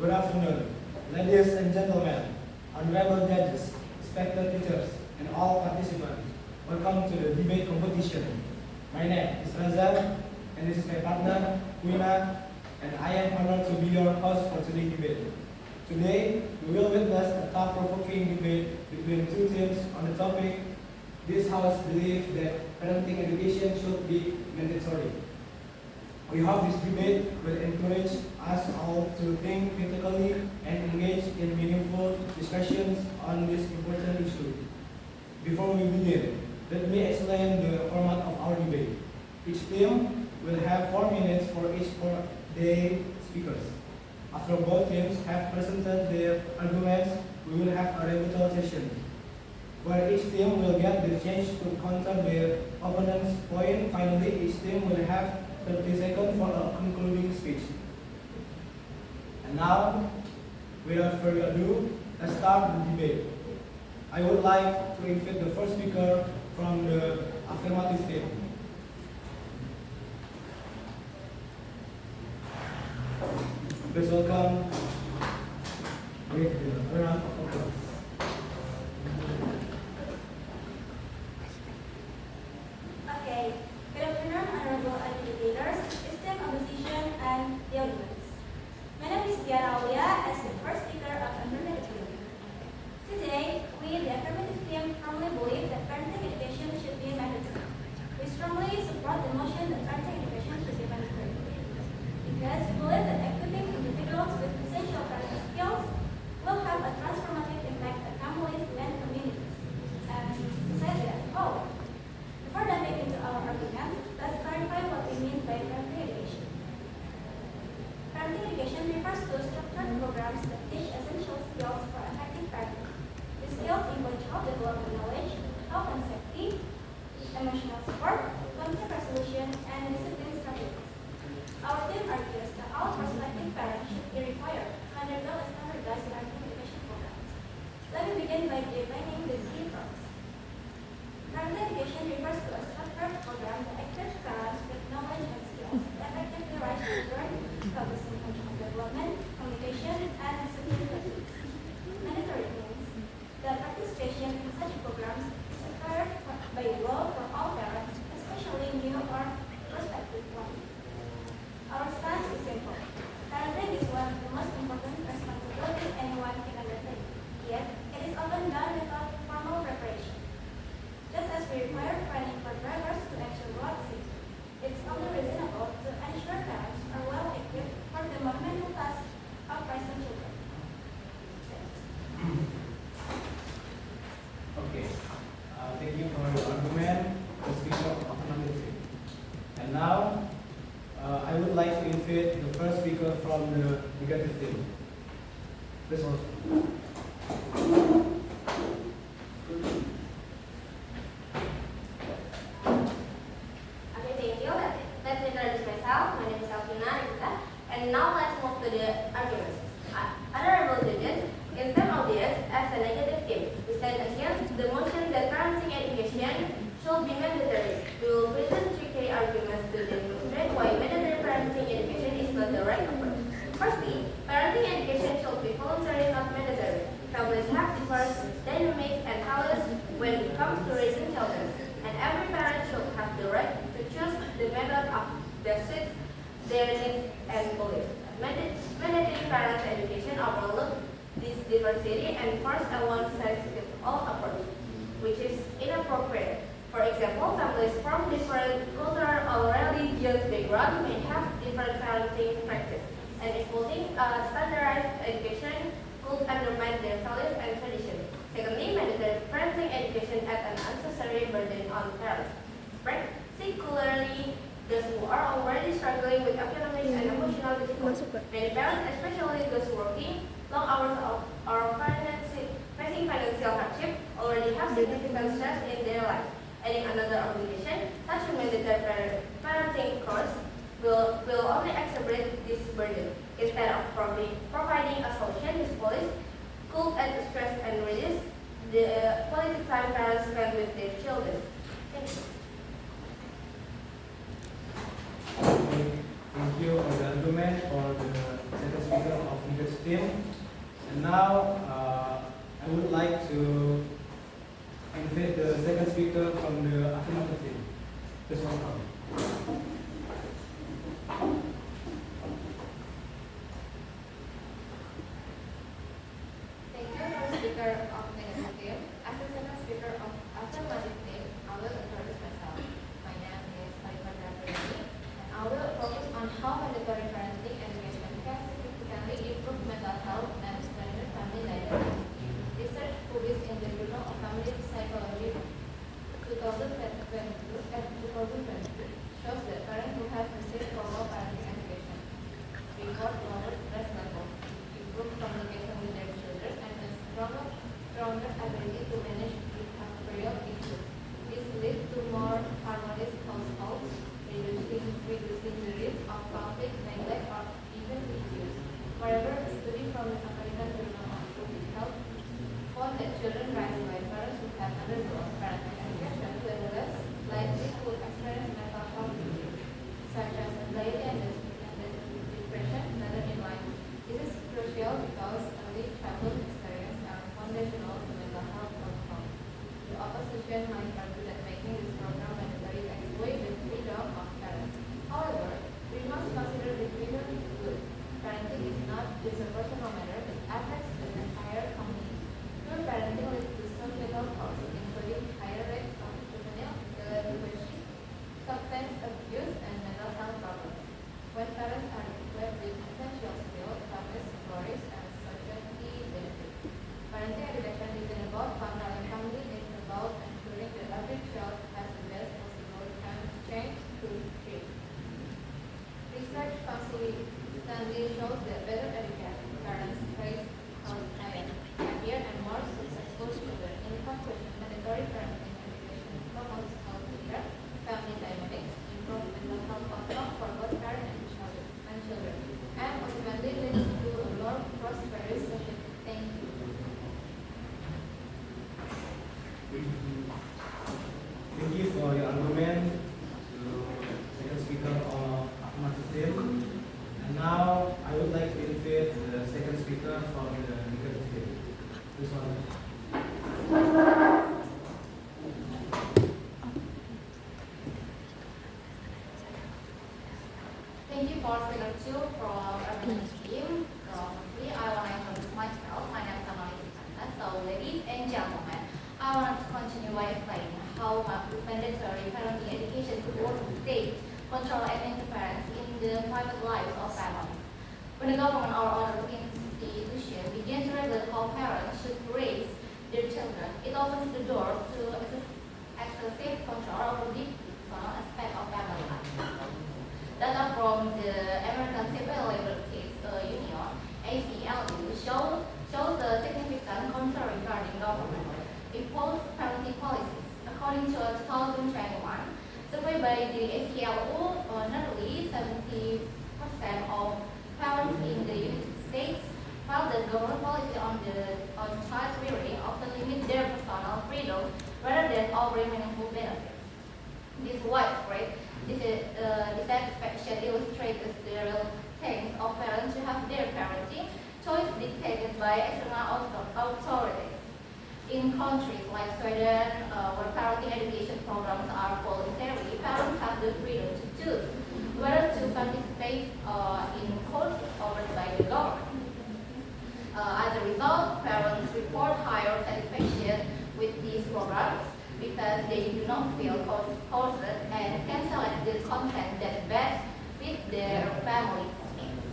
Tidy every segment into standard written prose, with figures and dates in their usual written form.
Good afternoon, ladies and gentlemen, honorable judges, respected teachers, and all participants. Welcome to the debate competition. My name is Razan, and this is my partner, Wina, and I am honored to be your host for today's debate. Today, we will witness a thought-provoking debate between two teams on the topic. This house believes that parenting education should be mandatory. We hope this debate will encourage us all to think critically and engage in meaningful discussions on this important issue. Before we begin, let me explain the format of our debate. Each team will have 4 minutes for each four-day speakers. After both teams have presented their arguments, we will have a rebuttal session, where each team will get the chance to counter their opponent's point. Finally, each team will have 30 seconds for a concluding speech. And now, without further ado, let's start the debate. I would like to invite the first speaker from the affirmative team. Please welcome with the round of applause. Okay, good afternoon, honorable educators, esteemed opposition, and the audience. My name is Diana Aulia as the first speaker of affirmative team. Today, we, the affirmative team, firmly believe that parenting education should be mandatory. We strongly support the motion that parenting education should be mandatory because we believe that equipping individuals with essential parenting skills will have a transformative impact on families and communities and society as a whole. Before diving into our arguments, let's clarify what we mean by parenting education. Parenting education refers to structured programs that teach essential skills for effective parenting. The skills include child development knowledge, health and safety, emotional support, conflict resolution, and discipline strategies. Our team argues that all prospective parents should be required to undergo a standardized parenting education program. Let me begin by defining the key terms. Parenting education refers to a structured program that equips parents with knowledge and skills to effectively raise children, focusing on child development, communication, and discipline techniques. Mandatory means that participation in such programs is required by law for all parents, especially new or prospective ones. Our stance is simple. Parenting is one of the most important responsibilities anyone can undertake, yet it is often done without formal preparation. Just as we require training for drivers to ensure road safety, it's only reasonable to ensure parents are well equipped for the monumental task of raising children. Okay, thank you for your argument, the speaker of affirmative. And now, I would like to invite the first speaker from the negative team. Please welcome. Okay, thank you. Let me introduce myself. My name is Alvina Rita, and now let's move to the arguments. Honorable judges, in terms of this, as a negative team, we stand against the motion that parenting education should be mandatory. We will present 3 key arguments to demonstrate why mandatory parenting education is not the right approach. Firstly, parenting education should be voluntary, not mandatory. Families have different dynamics and habits when it comes to raising children, and every parent should have the right to choose the method that suits their needs and beliefs. Mandatory parent education overlooks this diversity and force a one-size-fits-all approach, which is inappropriate. For example, families from different cultural or religious backgrounds may have different parenting practices, and imposing a standardized education could undermine their values and traditions. Secondly, mandatory parenting education adds an unnecessary burden on parents, particularly those who are already struggling with economic and emotional difficulties. Many parents, especially those working long hours or facing financial hardship, already have significant stress in their life. Adding another obligation, such a mandatory parenting course, will only exacerbate this burden. Instead of providing a solution, this policy could add stress and reduce the quality time parents spend with their children. Thank you. Thank you for the argument for the second speaker of leaders team. And now I would like to invite the second speaker from the affirmative team. Please welcome. Thank you for speaker of negative team. As the second speaker of affirmative team, I will introduce myself. My name is Alifandra Purni, and I will focus on how mandatory parenting education can significantly improve mental health and strengthen family dynamics. Research published in the Journal of Family Psychology 2022 and 2022 shows that parents who have received formal parenting education report lower stress level, improved communication with their children, and a stronger ability to manage behavioral issues. This leads to more harmonious households, reducing the risk of conflict, neglect, or even abuse. Moreover, a study from the American Journal of Public Health found that children raised by parents who have undergone parenting education were less likely to experience mental health issues, such as anxiety and depression later in life. This is crucial because early childhood experience are foundational to mental health outcomes. The opposition might argue that making this program mandatory takes away the freedom of parents. However, we must consider the freedom is good. Parenting is not just a personal matter, it affects the entire community. Poor parenting leads to societal costs, including higher rates of juvenile delinquency, substance abuse, and mental health problems. When parents are equipped with essential skills, families flourish and society benefits. Parenting education isn't about controlling family, it's about ensuring that every child has the best possible change to dream. Research consistently shows that better educated parents face happier and more successful children. In conclusion, mandatory parenting education promotes healthier family dynamics, improve mental health outcomes for both parents and children, and ultimately leads to a more prosperous society. Thank you. Thank you for your argument to second speaker of affirmative team. And now I would like to invite the second speaker from the negative team. This one. Thank you for speaker 2 from Urban Team. Firstly, I want to introduce myself. My name is Amalia Sukanta. So, ladies and gentlemen, I want to continue by explaining how mandatory parenting education could overtake control and interference in the private lives of families. When the government or other institution begin to regulate how parents should raise their children, it opens the door to excessive control over the personal aspect of family life. Data from the American Civil Liberties Union (ACLU) shows the significant concern regarding government imposed parenting policies. According to a 2021 survey by the ACLU, nearly 70% of parents in the United States felt that government policy on child rearing often limit their personal freedom rather than offering meaningful benefits. This widespread dissatisfaction illustrates the reluctance of parents to have their parenting choice dictated by external authorities. In countries like Sweden, where parenting education programs are voluntary, parents have the freedom to choose whether to participate in courses offered by the government. As a result, parents report higher satisfaction with these programs because they do not feel coerced and can select the content that best fit their family's needs.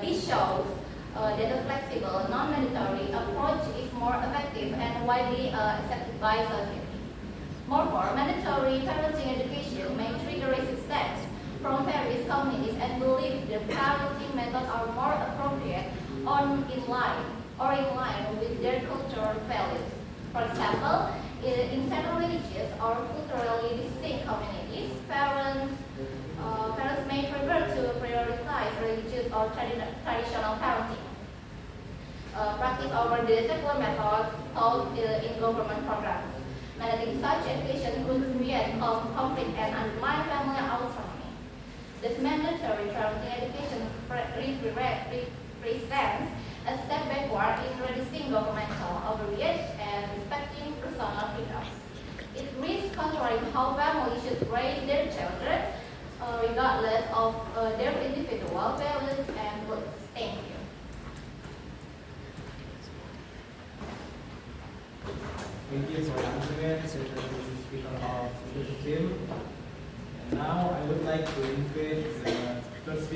This shows that a flexible, non-mandatory approach is more effective and widely accepted by society. Moreover, mandatory parenting education may trigger resistance from various communities and believe that parenting methods are more appropriate or in line with their cultural values. For example, in several religious or culturally distinct communities, parents may prefer to prioritize religious or traditional parenting practice over the secular methods taught in government programs. Managing such education could create conflict and undermine family autonomy. This mandatory parenting education represents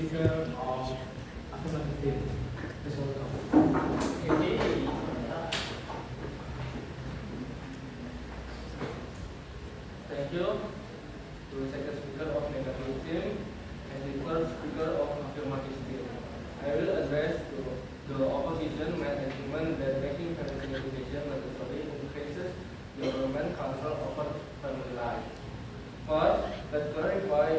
speaker of affirmative team. Please welcome. Thank you to the second speaker of negative team and the third speaker of affirmative team. I will address to the opposition my argument that making parenting education mandatory increases government control over family life. First, let's clarify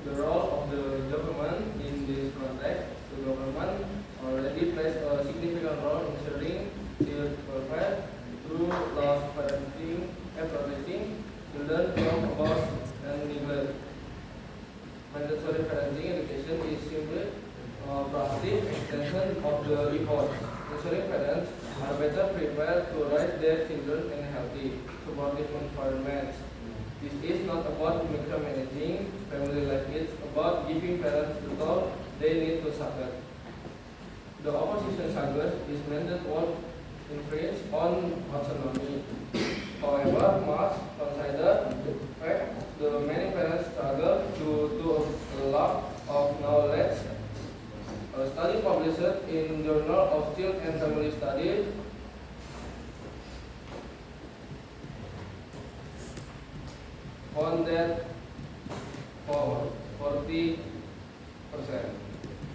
the role of the government in this context. The government already plays a significant role in ensuring child welfare through laws protecting children from abuse and neglect. Mandatory parenting education is simply a proactive extension of the effort, ensuring parents are better prepared to raise their children in a healthy, supportive environment. This is not about micromanaging family life, it's about giving parents the tools they need to succeed. The opposition argues this mandate won't infringe on autonomy. However, must consider the fact that many parents struggle due to a lack of knowledge. A study published in Journal of Child and Family Studies found that for 40%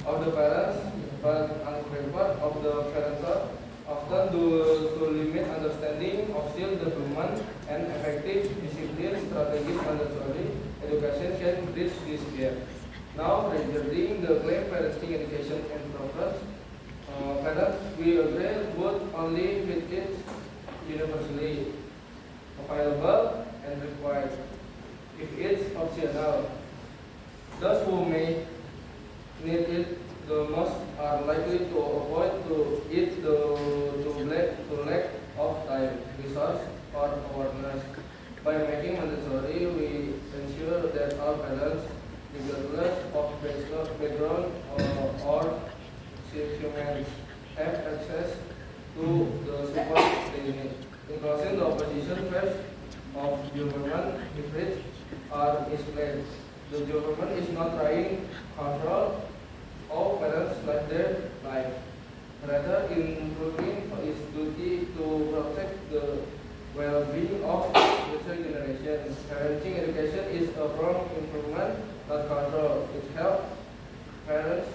of the parents felt unprepared of the parental, often due to limited understanding of child development and effective discipline strategies. Mandatory education can bridge this gap. Now, regarding the claim parenting education and progress, parents we agree would only with it universally available and required. If it's optional, those who may need it the most are likely to avoid to it to lack of time, resource, or awareness. By making mandatory, we ensure that all parents, regardless of background or circumstance, have access to the support they need. In closing, the opposition phase of government efforts are misplaced. The government is not trying to control how parents live their life. Rather, improving its duty to protect the well-being of future generations. Parenting education is a form of improvement, not control. It helps parents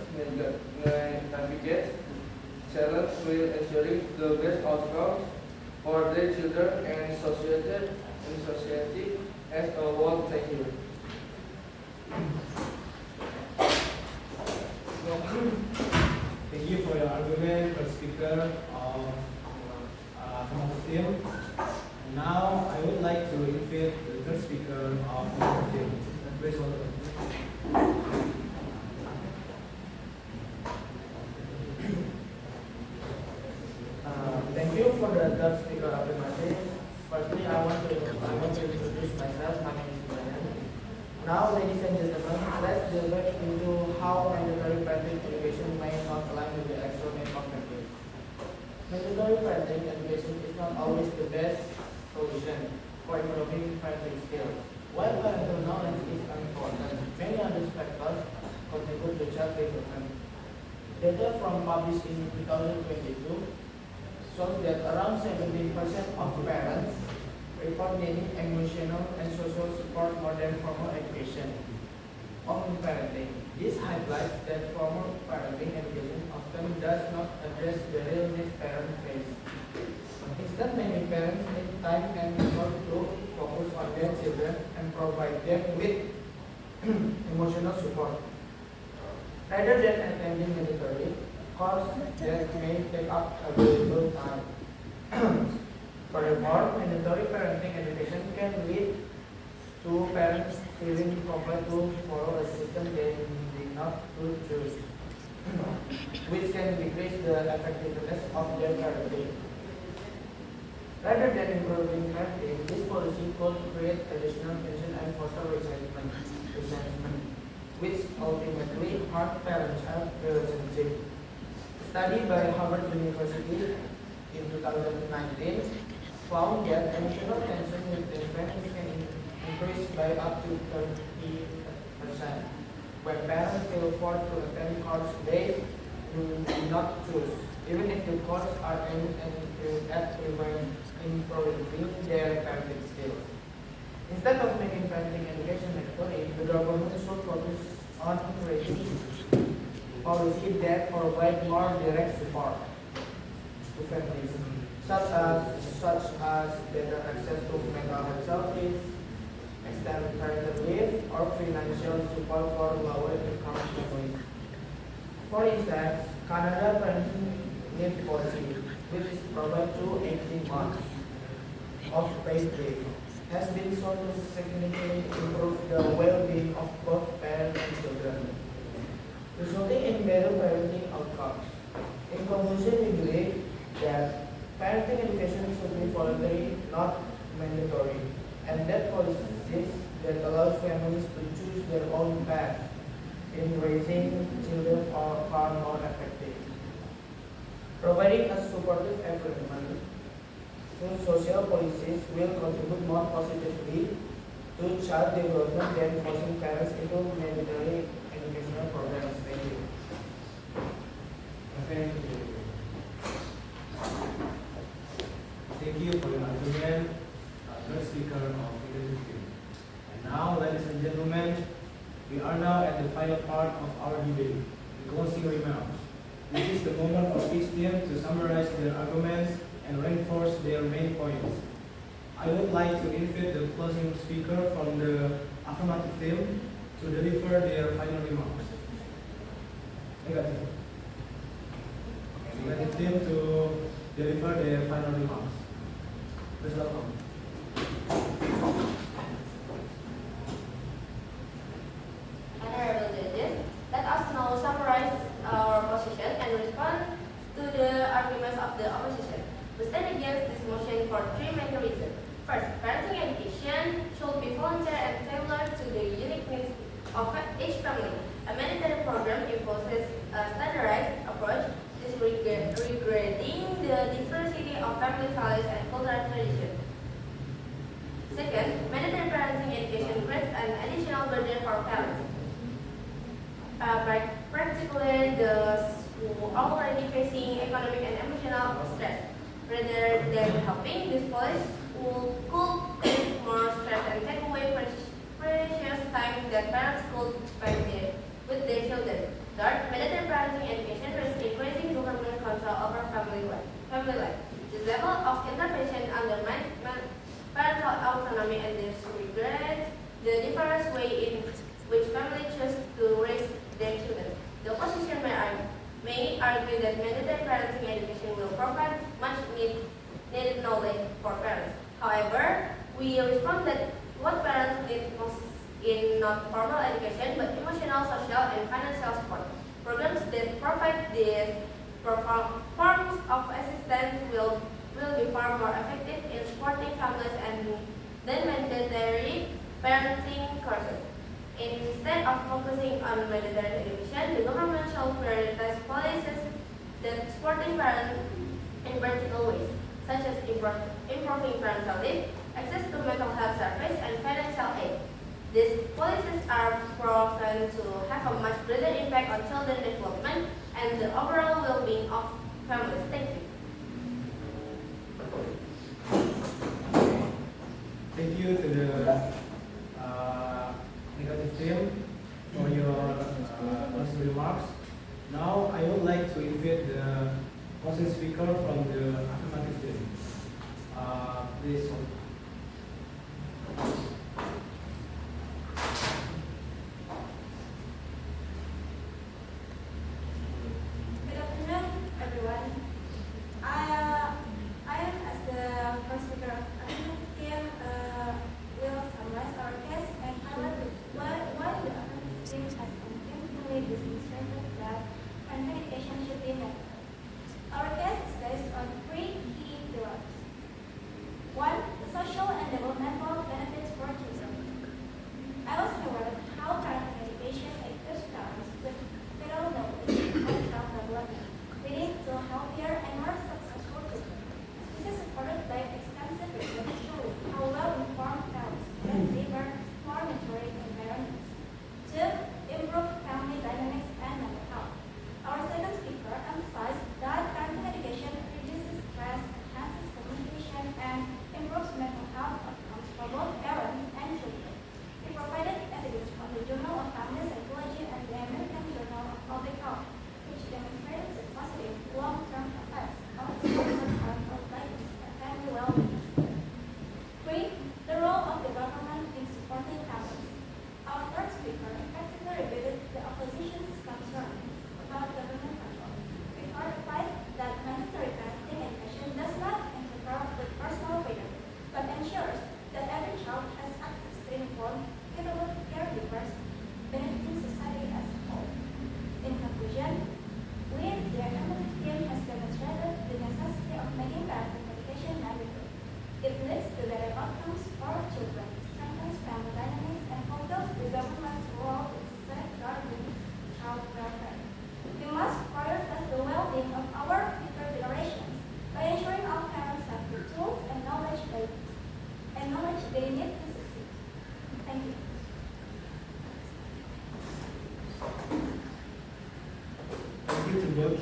navigate challenge while ensuring the best outcomes for their children and society as a whole. Thank you. Thank you for your argument, First Speaker of affirmative team. Now, I would like to invite the third speaker of affirmative team. Please welcome. Thank you for the third speaker of the message. Firstly, I want to introduce myself. My name is Brian. Now, ladies and gentlemen, let's delve into how mandatory parenting education may not align with the actual need of families. Mandatory parenting education is not always the best solution for improving parenting skills. While parental knowledge is important, many other factors contribute to child development. Data from published in 2022 shows that around 17% of parents report needing emotional and social support more than formal education on parenting. This highlights that formal parenting education often does not address the real needs parents face. Instead, many parents need time and effort to focus on their children and provide them with emotional support. Rather than attending mandatory course that may take up available time. Furthermore, mandatory parenting education can lead to parents feeling compelled to follow a system they did not choose, which can decrease the effectiveness of their parenting. Rather than improving parenting, this policy could create additional tension and foster resentment, which ultimately hurt parent-child relationship. Study by Harvard University in 2019 found that emotional tension with infants can increase by up to 30%. When parents feel forced to attend courses they do not choose, even if the courses are aimed at improving their parenting skills. Instead of making parenting education mandatory, the government should focus on creating policy that provide more direct support to families, such as better access to mental health services, extended parental leave, or financial support for lower income families. For instance, Canada parenting leave policy, which is provide to 18 months of paid leave, has been shown to significantly improve the well-being of both parents and children, resulting in better parenting outcomes. In conclusion, we believe that parenting education should be voluntary, not mandatory, and that policies that allows families to choose their own path in raising children are far more effective. Providing a supportive environment through social policies will contribute more positively to child development than forcing parents into mandatory educational programs. Thank you. Okay. Thank you for your argument, first speaker of leadership team. And now, ladies and gentlemen, we are now at the final part of our debate, the closing remarks. This is the moment for each team to summarize their arguments and reinforce their main points. I would like to invite the closing speaker from the affirmative team to deliver their final remarks. Negative. Negative team to deliver their final remarks. Please welcome. Honorable judges, let us now summarize our position and respond to the arguments of the opposition. We stand against this motion for three main reasons. First, parenting education should be volunteer and tailored to the unique needs of each family. A mandatory program imposes a standardized approach, disregarding the diversity of family values and cultural traditions. Second, mandatory parenting education creates an additional burden for parents, particularly those who are already facing economic and emotional stress. Rather than helping, this policy could take more stress and take away precious time that parents could spend with their children. Third, mandatory parenting education risks increasing government control over family life. This level of intervention undermines parental autonomy and disregards the different way in which families choose to raise their children. The opposition may argue that mandatory parenting education will provide much needed knowledge for parents. However, we respond that what parents need most in not formal education but emotional, social, and financial support. Programs that provide these forms of assistance will be far more effective in supporting families than mandatory parenting courses. Instead of focusing on mandatory education, the government should prioritize policies that supporting parents in practical ways, such as improving parental leave, access to mental health service, and financial aid. These policies are proven to have a much greater impact on children's development and the overall well-being of families. Thank you. Thank you to the negative team for your closing remarks. Now I would like to invite the closing speaker from the affirmative team. Please. Good afternoon, everyone. I am as the first speaker of affirmative team will summarize our case and highlight why the affirmative team has convincingly demonstrated that parenting education should be mandatory. Our case is based on three key pillars. One, the social and developmental benefits for children. I was aware of how parenting education equips parents with vital knowledge of child development, leading to healthier and more successful children. This is supported by extensive research showing how well-informed parents can favor more nurturing environments. Two, improve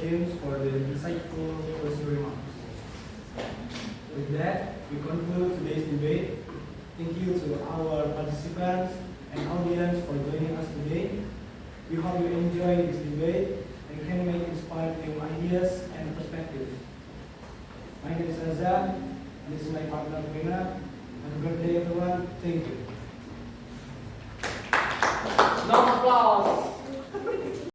James for the insightful closing remarks. With that, we conclude today's debate. Thank you to our participants and audience for joining us today. We hope you enjoy this debate and can make inspired new ideas and perspectives. My name is Raza, and this is my partner Rina. Have a good day, everyone. Thank you. No applause.